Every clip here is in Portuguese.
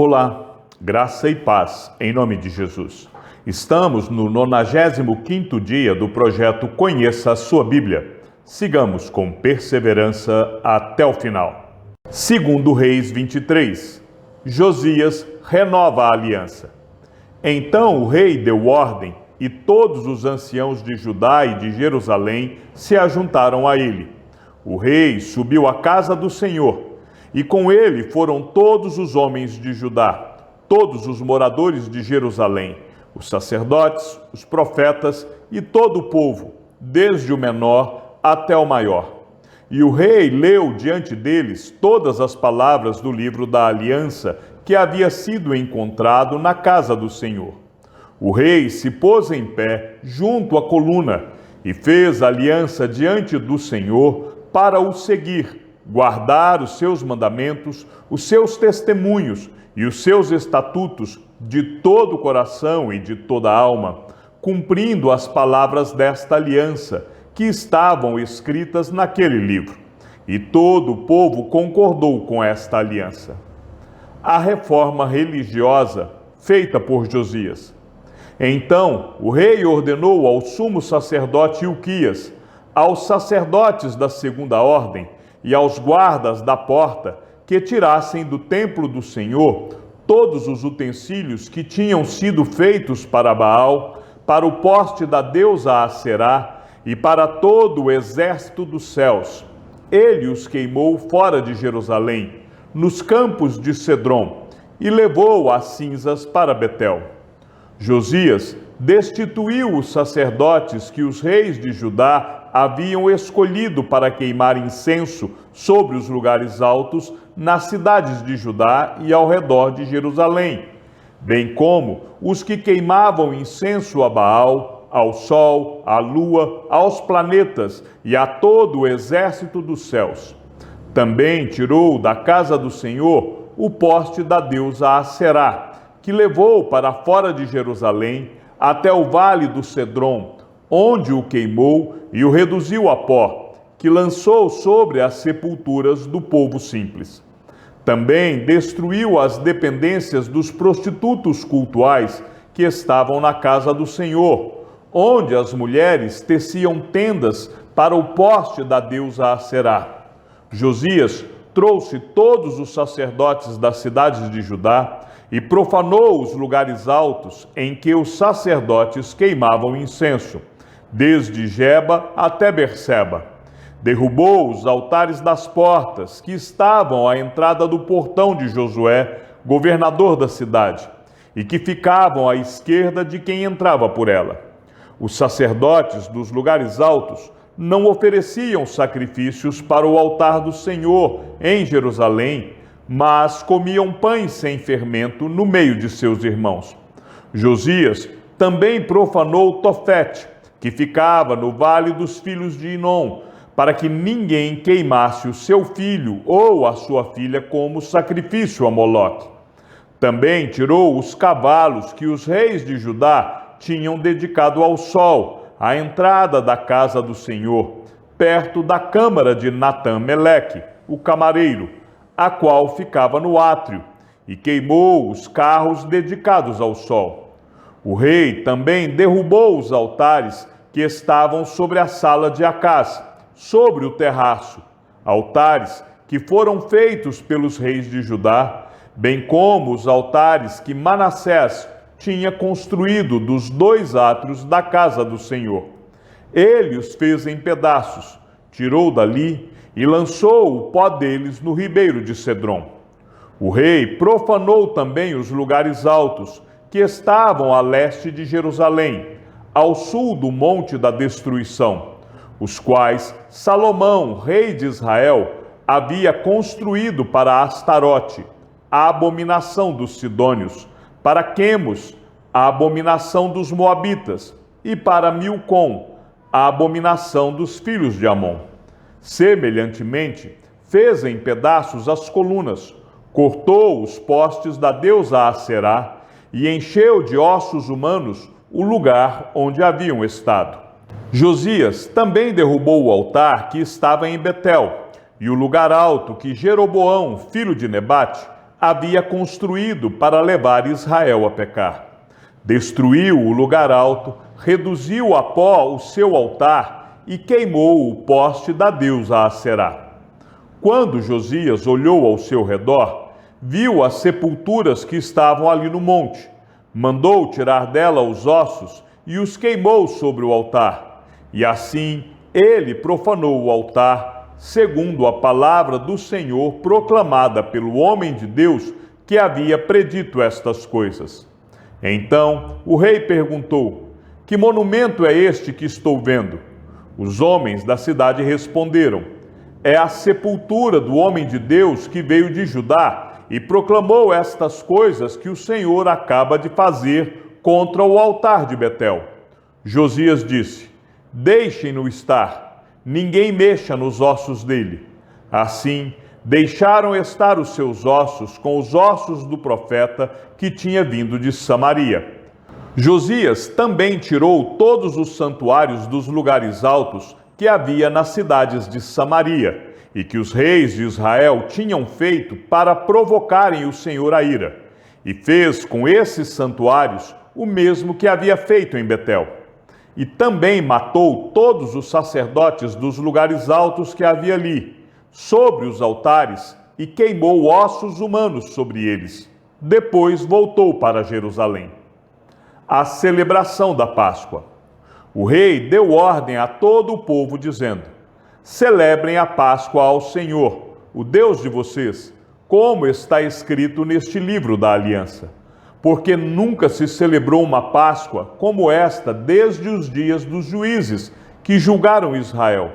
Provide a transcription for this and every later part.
Olá, graça e paz, em nome de Jesus. Estamos no 95º dia do projeto Conheça a Sua Bíblia. Sigamos com perseverança até o final. Segundo Reis 23, Josias renova a aliança. Então o rei deu ordem e todos os anciãos de Judá e de Jerusalém se ajuntaram a ele. O rei subiu à casa do Senhor, e com ele foram todos os homens de Judá, todos os moradores de Jerusalém, os sacerdotes, os profetas e todo o povo, desde o menor até o maior. E o rei leu diante deles todas as palavras do livro da aliança que havia sido encontrado na casa do Senhor. O rei se pôs em pé junto à coluna e fez aliança diante do Senhor para o seguir, guardar os seus mandamentos, os seus testemunhos e os seus estatutos de todo o coração e de toda a alma, cumprindo as palavras desta aliança que estavam escritas naquele livro. E todo o povo concordou com esta aliança. A reforma religiosa feita por Josias. Então o rei ordenou ao sumo sacerdote Ilquias, aos sacerdotes da segunda ordem e aos guardas da porta que tirassem do templo do Senhor todos os utensílios que tinham sido feitos para Baal, para o poste da deusa Aserá e para todo o exército dos céus. Ele os queimou fora de Jerusalém, nos campos de Cedrom, e levou as cinzas para Betel. Josias destituiu os sacerdotes que os reis de Judá haviam escolhido para queimar incenso sobre os lugares altos nas cidades de Judá e ao redor de Jerusalém, bem como os que queimavam incenso a Baal, ao sol, à lua, aos planetas e a todo o exército dos céus. Também tirou da casa do Senhor o poste da deusa Aserá, que levou para fora de Jerusalém até o vale do Cedrom, onde o queimou e o reduziu a pó, que lançou sobre as sepulturas do povo simples. Também destruiu as dependências dos prostitutos cultuais que estavam na casa do Senhor, onde as mulheres teciam tendas para o poste da deusa Aserá. Josias trouxe todos os sacerdotes das cidades de Judá e profanou os lugares altos em que os sacerdotes queimavam incenso, desde Geba até Berseba. Derrubou os altares das portas que estavam à entrada do portão de Josué, governador da cidade, e que ficavam à esquerda de quem entrava por ela. Os sacerdotes dos lugares altos não ofereciam sacrifícios para o altar do Senhor em Jerusalém, mas comiam pães sem fermento no meio de seus irmãos. Josias também profanou Tofete, que ficava no vale dos filhos de Inom, para que ninguém queimasse o seu filho ou a sua filha como sacrifício a Moloque. Também tirou os cavalos que os reis de Judá tinham dedicado ao sol, à entrada da casa do Senhor, perto da câmara de Natã-Meleque, o camareiro, a qual ficava no átrio, e queimou os carros dedicados ao sol. O rei também derrubou os altares que estavam sobre a sala de Acás, sobre o terraço, altares que foram feitos pelos reis de Judá, bem como os altares que Manassés tinha construído dos 2 átrios da casa do Senhor. Ele os fez em pedaços, tirou dali e lançou o pó deles no ribeiro de Cedrom. O rei profanou também os lugares altos que estavam a leste de Jerusalém, ao sul do Monte da Destruição, os quais Salomão, rei de Israel, havia construído para Astarote, a abominação dos sidônios, para Quemos, a abominação dos moabitas, e para Milcom, a abominação dos filhos de Amon. Semelhantemente, fez em pedaços as colunas, cortou os postes da deusa Aserá e encheu de ossos humanos o lugar onde haviam estado. Josias também derrubou o altar que estava em Betel e o lugar alto que Jeroboão, filho de Nebate, havia construído para levar Israel a pecar. Destruiu o lugar alto, reduziu a pó o seu altar e queimou o poste da deusa Aserá. Quando Josias olhou ao seu redor, viu as sepulturas que estavam ali no monte. Mandou tirar dela os ossos e os queimou sobre o altar. E assim ele profanou o altar, segundo a palavra do Senhor proclamada pelo homem de Deus que havia predito estas coisas. Então o rei perguntou: que monumento é este que estou vendo? Os homens da cidade responderam: é a sepultura do homem de Deus que veio de Judá e proclamou estas coisas que o Senhor acaba de fazer contra o altar de Betel. Josias disse: deixem-no estar, ninguém mexa nos ossos dele. Assim, deixaram estar os seus ossos com os ossos do profeta que tinha vindo de Samaria. Josias também tirou todos os santuários dos lugares altos que havia nas cidades de Samaria e que os reis de Israel tinham feito para provocarem o Senhor à ira, e fez com esses santuários o mesmo que havia feito em Betel. E também matou todos os sacerdotes dos lugares altos que havia ali, sobre os altares, e queimou ossos humanos sobre eles. Depois voltou para Jerusalém. A celebração da Páscoa. O rei deu ordem a todo o povo, dizendo: celebrem a Páscoa ao Senhor, o Deus de vocês, como está escrito neste livro da aliança. Porque nunca se celebrou uma Páscoa como esta desde os dias dos juízes que julgaram Israel,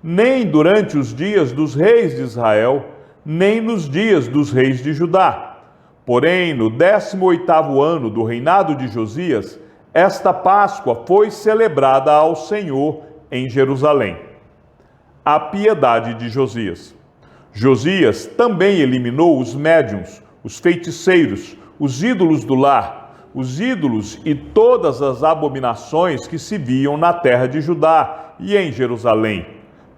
nem durante os dias dos reis de Israel, nem nos dias dos reis de Judá. Porém, no 18º ano do reinado de Josias, esta Páscoa foi celebrada ao Senhor em Jerusalém. A piedade de Josias. Josias também eliminou os médiuns, os feiticeiros, os ídolos do lar, os ídolos e todas as abominações que se viam na terra de Judá e em Jerusalém,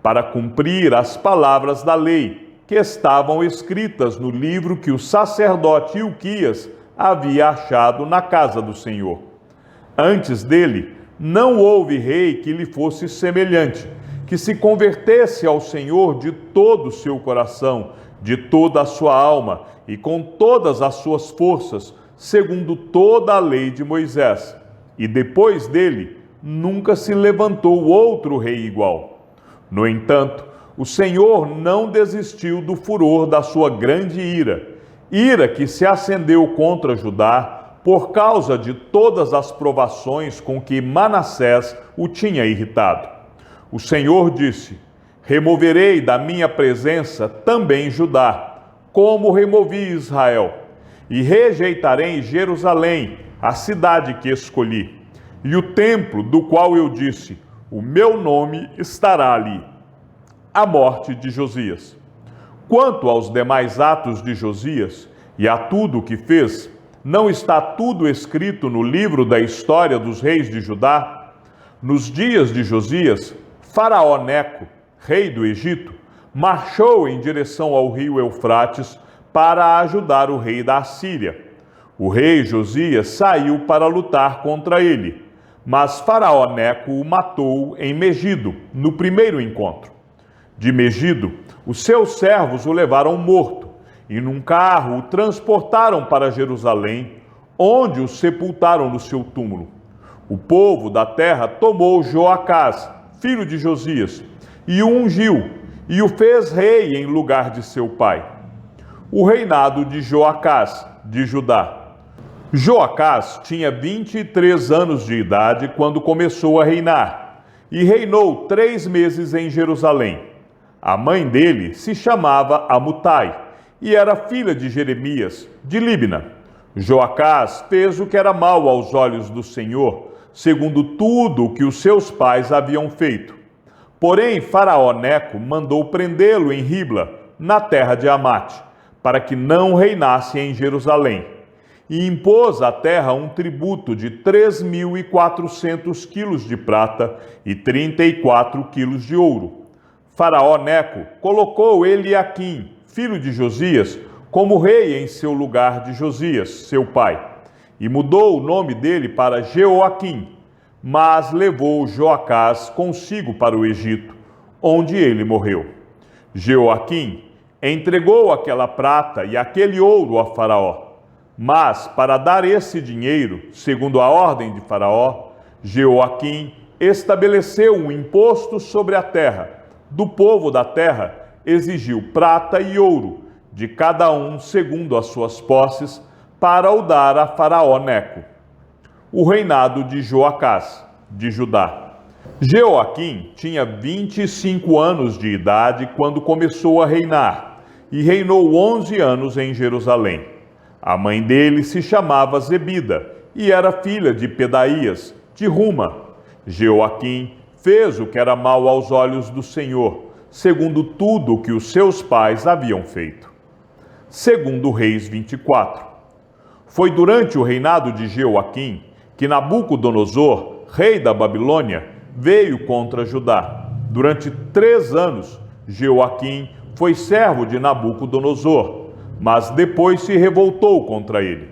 para cumprir as palavras da lei, que estavam escritas no livro que o sacerdote Ilquias havia achado na casa do Senhor. Antes dele, não houve rei que lhe fosse semelhante, que se convertesse ao Senhor de todo o seu coração, de toda a sua alma e com todas as suas forças, segundo toda a lei de Moisés. E depois dele, nunca se levantou outro rei igual. No entanto, o Senhor não desistiu do furor da sua grande ira que se acendeu contra Judá por causa de todas as provações com que Manassés o tinha irritado. O Senhor disse: removerei da minha presença também Judá, como removi Israel, e rejeitarei Jerusalém, a cidade que escolhi, e o templo do qual eu disse: o meu nome estará ali. A morte de Josias. Quanto aos demais atos de Josias e a tudo o que fez, não está tudo escrito no livro da história dos reis de Judá? Nos dias de Josias, Faraó Neco, rei do Egito, marchou em direção ao rio Eufrates para ajudar o rei da Assíria. O rei Josias saiu para lutar contra ele, mas Faraó Neco o matou em Megido, no primeiro encontro. De Megido, os seus servos o levaram morto, e num carro o transportaram para Jerusalém, onde o sepultaram no seu túmulo. O povo da terra tomou Joacás, filho de Josias, e o ungiu, e o fez rei em lugar de seu pai. O reinado de Joacás, de Judá. Joacás tinha 23 anos de idade quando começou a reinar, e reinou 3 meses em Jerusalém. A mãe dele se chamava Amutai, e era filha de Jeremias, de Líbna. Joacás fez o que era mal aos olhos do Senhor, segundo tudo o que os seus pais haviam feito. Porém, Faraó Neco mandou prendê-lo em Ribla, na terra de Amate, para que não reinasse em Jerusalém. E impôs à terra um tributo de 3.400 quilos de prata e 34 quilos de ouro. Faraó Neco colocou Eliaquim, filho de Josias, como rei em seu lugar de Josias, seu pai, e mudou o nome dele para Jeoaquim, mas levou Joacás consigo para o Egito, onde ele morreu. Jeoaquim entregou aquela prata e aquele ouro a Faraó, mas para dar esse dinheiro, segundo a ordem de Faraó, Jeoaquim estabeleceu um imposto sobre a terra. Do povo da terra exigiu prata e ouro, de cada um segundo as suas posses, para o dar a Faraó Neco. O reinado de Joacás, de Judá. Jeoaquim tinha 25 anos de idade quando começou a reinar, e reinou 11 anos em Jerusalém. A mãe dele se chamava Zebida, e era filha de Pedaías, de Ruma. Jeoaquim fez o que era mal aos olhos do Senhor, segundo tudo o que os seus pais haviam feito. Segundo Reis 24. Foi durante o reinado de Jeoaquim que Nabucodonosor, rei da Babilônia, veio contra Judá. Durante 3 anos, Jeoaquim foi servo de Nabucodonosor, mas depois se revoltou contra ele.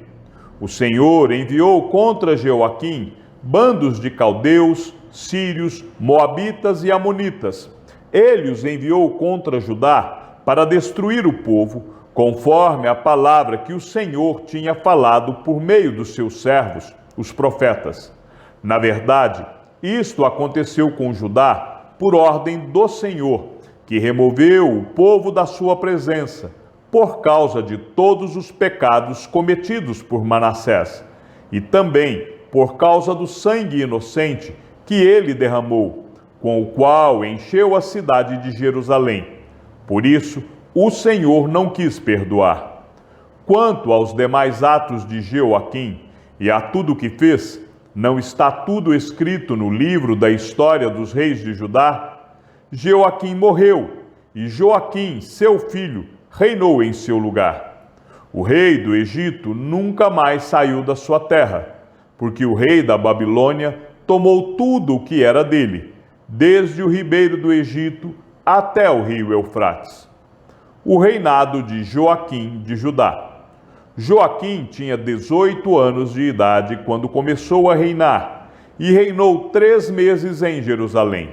O Senhor enviou contra Jeoaquim bandos de caldeus, sírios, moabitas e amonitas. Ele os enviou contra Judá para destruir o povo, conforme a palavra que o Senhor tinha falado por meio dos seus servos, os profetas. Na verdade, isto aconteceu com Judá por ordem do Senhor, que removeu o povo da sua presença, por causa de todos os pecados cometidos por Manassés, e também por causa do sangue inocente que ele derramou, com o qual encheu a cidade de Jerusalém. Por isso, o Senhor não quis perdoar. Quanto aos demais atos de Jeoaquim e a tudo o que fez, não está tudo escrito no livro da história dos reis de Judá? Jeoaquim morreu, e Joaquim, seu filho, reinou em seu lugar. O rei do Egito nunca mais saiu da sua terra, porque o rei da Babilônia tomou tudo o que era dele, desde o ribeiro do Egito até o rio Eufrates. O reinado de Joaquim de Judá. Joaquim tinha 18 anos de idade quando começou a reinar, e reinou 3 meses em Jerusalém.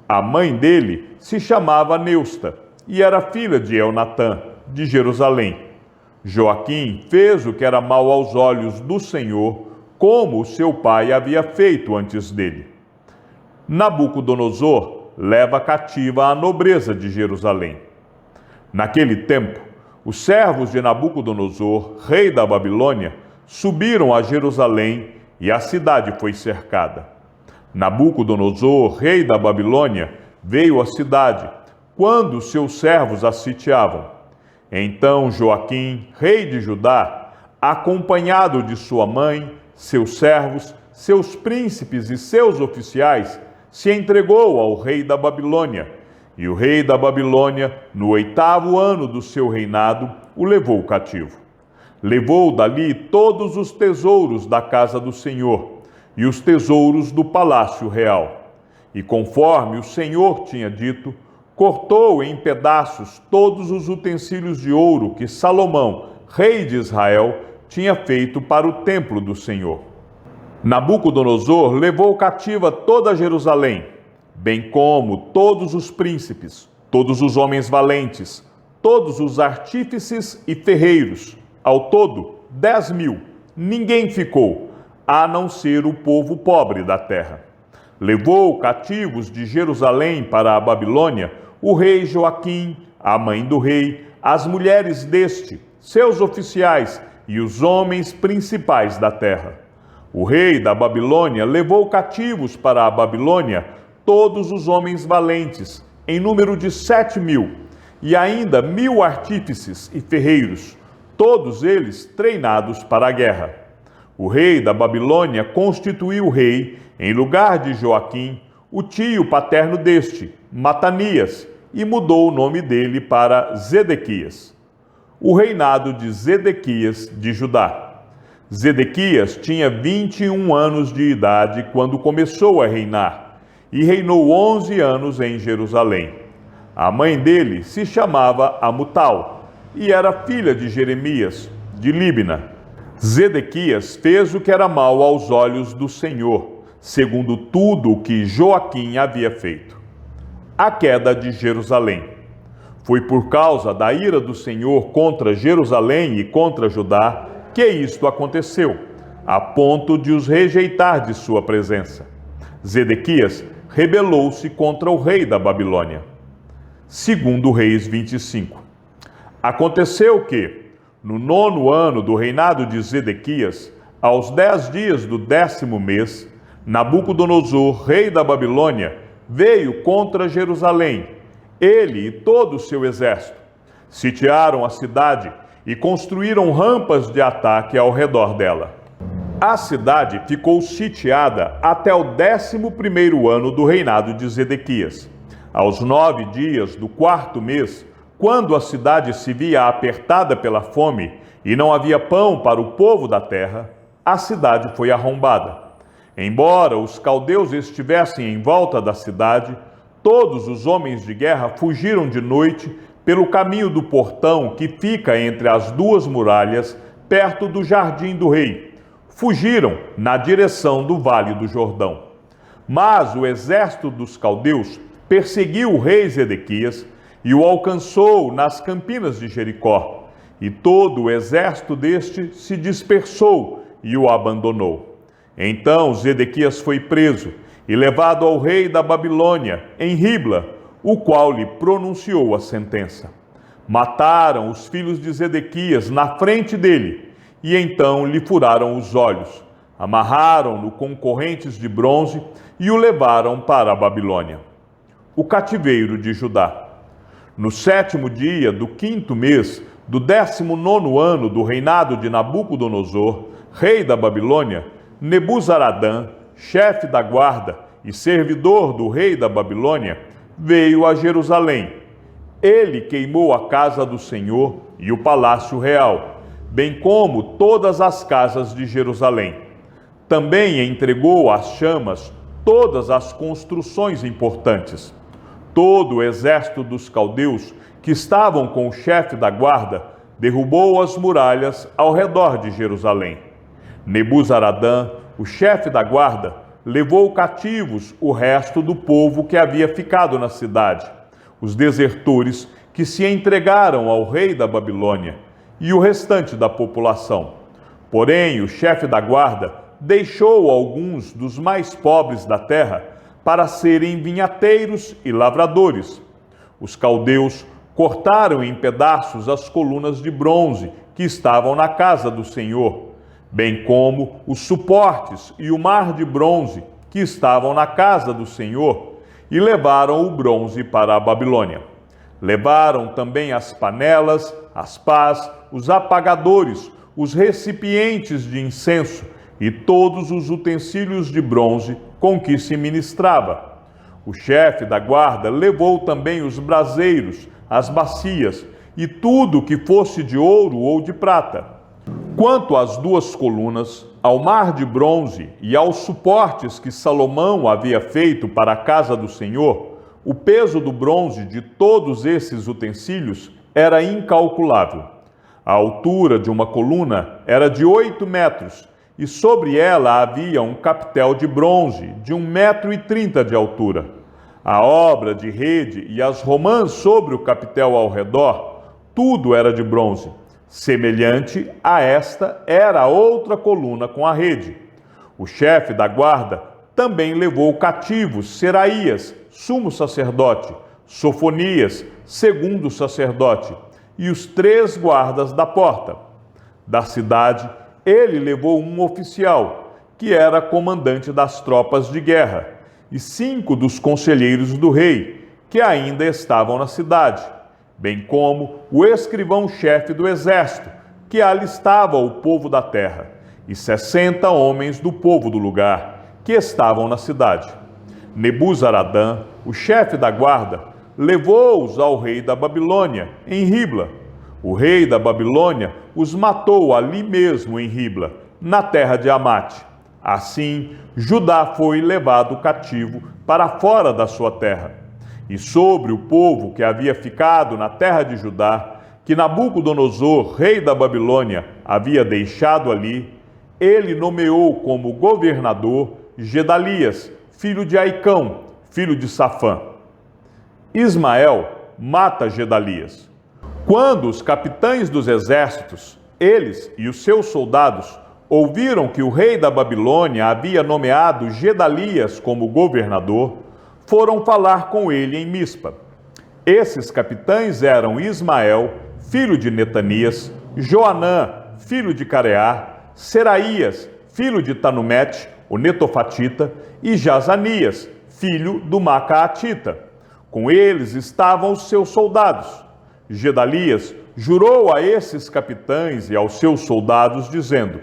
A mãe dele se chamava Neusta, e era filha de Elnatã, de Jerusalém. Joaquim fez o que era mal aos olhos do Senhor, como o seu pai havia feito antes dele. Nabucodonosor leva cativa a nobreza de Jerusalém. Naquele tempo, os servos de Nabucodonosor, rei da Babilônia, subiram a Jerusalém e a cidade foi cercada. Nabucodonosor, rei da Babilônia, veio à cidade quando seus servos a sitiavam. Então Joaquim, rei de Judá, acompanhado de sua mãe, seus servos, seus príncipes e seus oficiais, se entregou ao rei da Babilônia. E o rei da Babilônia, no 8º ano do seu reinado, o levou cativo. Levou dali todos os tesouros da casa do Senhor e os tesouros do palácio real. E conforme o Senhor tinha dito, cortou em pedaços todos os utensílios de ouro que Salomão, rei de Israel, tinha feito para o templo do Senhor. Nabucodonosor levou cativa toda Jerusalém, bem como todos os príncipes, todos os homens valentes, todos os artífices e ferreiros, ao todo 10.000. Ninguém ficou, a não ser o povo pobre da terra. Levou cativos de Jerusalém para a Babilônia o rei Joaquim, a mãe do rei, as mulheres deste, seus oficiais e os homens principais da terra. O rei da Babilônia levou cativos para a Babilônia todos os homens valentes, em número de 7.000, e ainda 1.000 artífices e ferreiros, todos eles treinados para a guerra. O rei da Babilônia constituiu rei, em lugar de Joaquim, o tio paterno deste, Matanias, e mudou o nome dele para Zedequias. O reinado de Zedequias de Judá. Zedequias tinha 21 anos de idade quando começou a reinar, e reinou 11 anos em Jerusalém. A mãe dele se chamava Amutal, e era filha de Jeremias, de Líbna. Zedequias fez o que era mal aos olhos do Senhor, segundo tudo o que Joaquim havia feito. A queda de Jerusalém. Foi por causa da ira do Senhor contra Jerusalém e contra Judá que isto aconteceu, a ponto de os rejeitar de sua presença. Zedequias rebelou-se contra o rei da Babilônia. Segundo Reis 25. Aconteceu que, no 9º ano do reinado de Zedequias, aos 10 dias do 10º mês, Nabucodonosor, rei da Babilônia, veio contra Jerusalém, ele e todo o seu exército. Sitiaram a cidade e construíram rampas de ataque ao redor dela. A cidade ficou sitiada até o 11º ano do reinado de Zedequias. Aos 9 dias do 4º mês, quando a cidade se via apertada pela fome e não havia pão para o povo da terra, a cidade foi arrombada. Embora os caldeus estivessem em volta da cidade, todos os homens de guerra fugiram de noite pelo caminho do portão que fica entre as duas muralhas, perto do jardim do rei. Fugiram na direção do Vale do Jordão. Mas o exército dos caldeus perseguiu o rei Zedequias e o alcançou nas campinas de Jericó. E todo o exército deste se dispersou e o abandonou. Então Zedequias foi preso e levado ao rei da Babilônia, em Ribla, o qual lhe pronunciou a sentença. Mataram os filhos de Zedequias na frente dele, e então lhe furaram os olhos, amarraram-no com correntes de bronze e o levaram para a Babilônia. O cativeiro de Judá. No 7º dia do 5º mês do 19º ano do reinado de Nabucodonosor, rei da Babilônia, Nebuzaradã, chefe da guarda e servidor do rei da Babilônia, veio a Jerusalém. Ele queimou a casa do Senhor e o palácio real, bem como todas as casas de Jerusalém. Também entregou às chamas todas as construções importantes. Todo o exército dos caldeus que estavam com o chefe da guarda derrubou as muralhas ao redor de Jerusalém. Nebuzaradã, o chefe da guarda, levou cativos o resto do povo que havia ficado na cidade, os desertores que se entregaram ao rei da Babilônia e o restante da população. Porém, o chefe da guarda deixou alguns dos mais pobres da terra para serem vinhateiros e lavradores. Os caldeus cortaram em pedaços as colunas de bronze que estavam na casa do Senhor, bem como os suportes e o mar de bronze que estavam na casa do Senhor, e levaram o bronze para a Babilônia. Levaram também as panelas, as pás, os apagadores, os recipientes de incenso e todos os utensílios de bronze com que se ministrava. O chefe da guarda levou também os braseiros, as bacias e tudo que fosse de ouro ou de prata. Quanto às duas colunas, ao mar de bronze e aos suportes que Salomão havia feito para a casa do Senhor, o peso do bronze de todos esses utensílios era incalculável. A altura de uma coluna era de 8 metros, e sobre ela havia um capitel de bronze de 1,30 m de altura. A obra de rede e as romãs sobre o capitel ao redor, tudo era de bronze. Semelhante a esta era a outra coluna com a rede. O chefe da guarda também levou cativos Seraías, sumo sacerdote, Sofonias, segundo sacerdote, e os 3 guardas da porta. Da cidade, ele levou um oficial, que era comandante das tropas de guerra, e 5 dos conselheiros do rei, que ainda estavam na cidade, bem como o escrivão-chefe do exército, que alistava o povo da terra, e 60 homens do povo do lugar, que estavam na cidade. Nebuzaradã, o chefe da guarda, levou-os ao rei da Babilônia, em Ribla. O rei da Babilônia os matou ali mesmo em Ribla, na terra de Amate. Assim, Judá foi levado cativo para fora da sua terra. E sobre o povo que havia ficado na terra de Judá, que Nabucodonosor, rei da Babilônia, havia deixado ali, ele nomeou como governador Gedalias, filho de Aicão, filho de Safã. Ismael mata Gedalias. Quando os capitães dos exércitos, eles e os seus soldados, ouviram que o rei da Babilônia havia nomeado Gedalias como governador, foram falar com ele em Mispa. Esses capitães eram Ismael, filho de Netanias, Joanã, filho de Careá, Seraías, filho de Tanumete, o netofatita, e Jazanias, filho do Macaatita. Com eles estavam os seus soldados. Gedalias jurou a esses capitães e aos seus soldados, dizendo: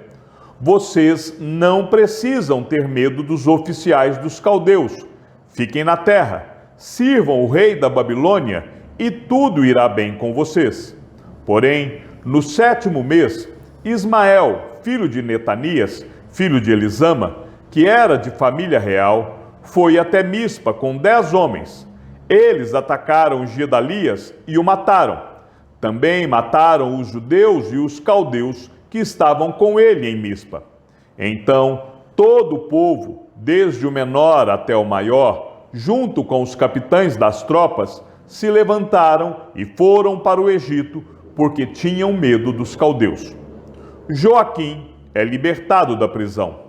vocês não precisam ter medo dos oficiais dos caldeus. Fiquem na terra, sirvam o rei da Babilônia e tudo irá bem com vocês. Porém, no 7º mês, Ismael, filho de Netanias, filho de Elisama, que era de família real, foi até Mispa com 10 homens. Eles atacaram Gedalias e o mataram. Também mataram os judeus e os caldeus que estavam com ele em Mispa. Então, todo o povo, desde o menor até o maior, junto com os capitães das tropas, se levantaram e foram para o Egito, porque tinham medo dos caldeus. Joaquim é libertado da prisão.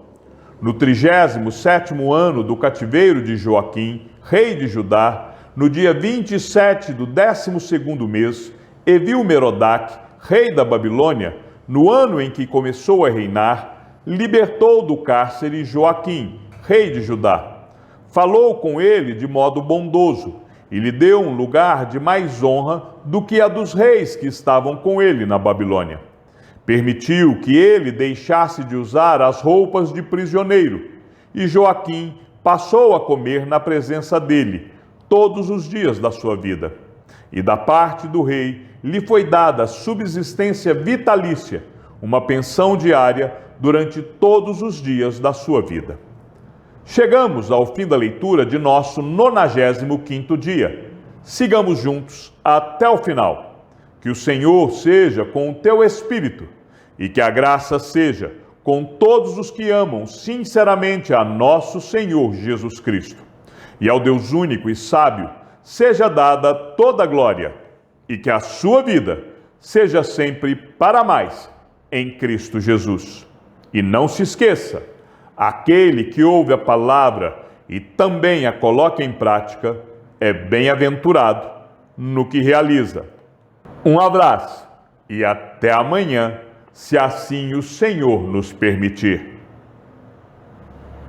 No 37º ano do cativeiro de Joaquim, rei de Judá, no dia 27 do 12º mês, Evil-Merodach, rei da Babilônia, no ano em que começou a reinar, libertou do cárcere Joaquim, rei de Judá. Falou com ele de modo bondoso e lhe deu um lugar de mais honra do que a dos reis que estavam com ele na Babilônia. Permitiu que ele deixasse de usar as roupas de prisioneiro, e Joaquim passou a comer na presença dele todos os dias da sua vida. E da parte do rei lhe foi dada subsistência vitalícia, uma pensão diária durante todos os dias da sua vida. Chegamos ao fim da leitura de nosso 95º dia. Sigamos juntos até o final. Que o Senhor seja com o teu espírito e que a graça seja com todos os que amam sinceramente a nosso Senhor Jesus Cristo. E ao Deus único e sábio seja dada toda a glória e que a sua vida seja sempre para mais em Cristo Jesus. E não se esqueça, aquele que ouve a palavra e também a coloca em prática é bem-aventurado no que realiza. Um abraço e até amanhã, se assim o Senhor nos permitir.